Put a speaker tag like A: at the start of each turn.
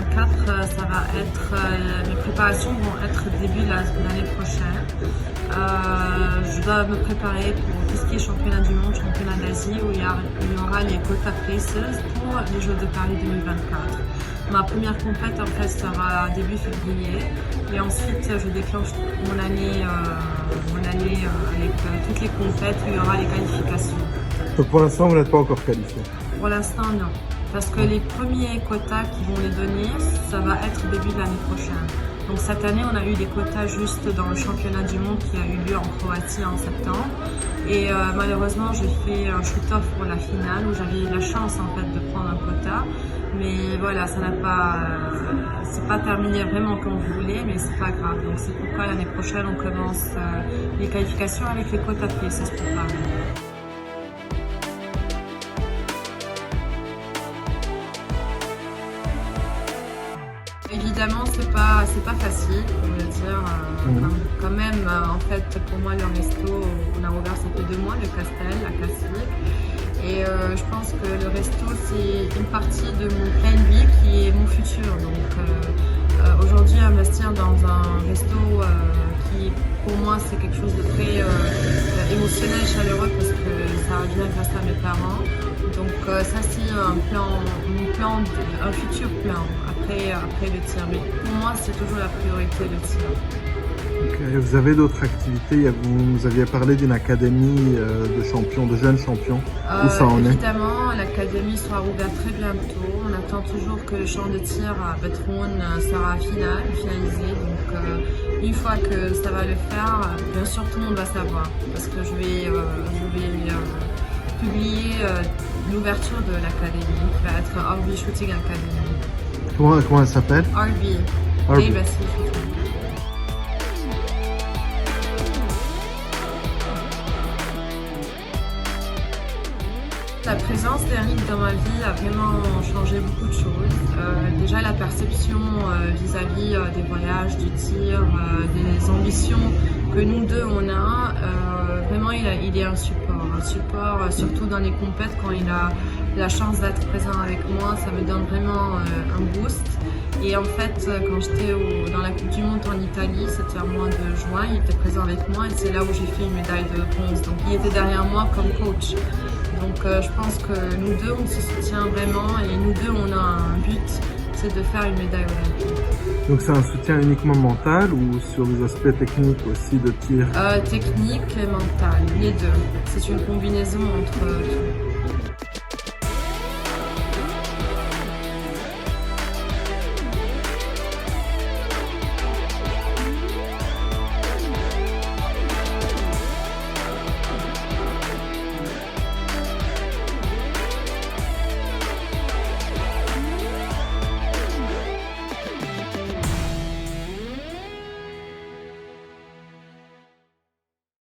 A: 2024, ça va être, mes préparations vont être début de l'année prochaine. Je dois me préparer pour tout ce qui est championnat du monde, championnat d'Asie, où il y aura les quota places pour les Jeux de Paris 2024. Ma première compète en fait sera début février et ensuite je déclenche mon année avec toutes les compètes où il y aura les qualifications.
B: Donc pour l'instant, vous n'êtes pas encore qualifié?
A: Pour l'instant, non. Parce que les premiers quotas qui vont les donner, ça va être début de l'année prochaine. Donc cette année, on a eu des quotas juste dans le championnat du monde qui a eu lieu en Croatie en septembre. Et malheureusement, j'ai fait un shoot-off pour la finale où j'avais la chance en fait de prendre un quota. Mais voilà, ça n'a pas, c'est pas terminé vraiment comme vous voulez, mais c'est pas grave. Donc c'est pourquoi l'année prochaine, on commence les qualifications avec les quotas places pour Paris. Évidemment, c'est pas facile, on va dire. Quand même, en fait, pour moi, le resto, on a ouvert ça fait 2 mois, le Castel, la classique. Et je pense que le resto, c'est une partie de mon plan de vie qui est mon futur. Donc aujourd'hui, investir dans un resto qui, pour moi, c'est quelque chose de très émotionnel, chaleureux, parce que ça vient grâce à mes parents. Donc ça, c'est un futur plan après le tir. Mais pour moi, c'est toujours la priorité, le tir.
B: Okay. Vous avez d'autres activités? Vous aviez parlé d'une académie de champions, de jeunes champions. Où ça en est?
A: Évidemment, l'académie sera ouverte très bientôt. On attend toujours que le champ de tir à Betroun sera finalisé. Donc, une fois que ça va le faire, bien sûr, tout le monde va savoir. Parce que je vais publier l'ouverture de l'académie, qui va être RB Shooting Academy.
B: Comment elle s'appelle?
A: RB. Shooting. La présence d'Eric dans ma vie a vraiment changé beaucoup de choses. Déjà la perception vis-à-vis des voyages, du tir, des ambitions que nous deux on a, vraiment il est un support surtout dans les compètes quand il a la chance d'être présent avec moi, ça me donne vraiment un boost. Et en fait, quand j'étais dans la Coupe du Monde en Italie, c'était un mois de juin, il était présent avec moi et c'est là où j'ai fait une médaille de bronze. Donc il était derrière moi comme coach. Donc je pense que nous deux, on se soutient vraiment et nous deux, on a un but, c'est de faire une médaille olympique.
B: Donc c'est un soutien uniquement mental ou sur des aspects techniques aussi de tir?
A: Technique et mental, les deux. C'est une combinaison entre tout.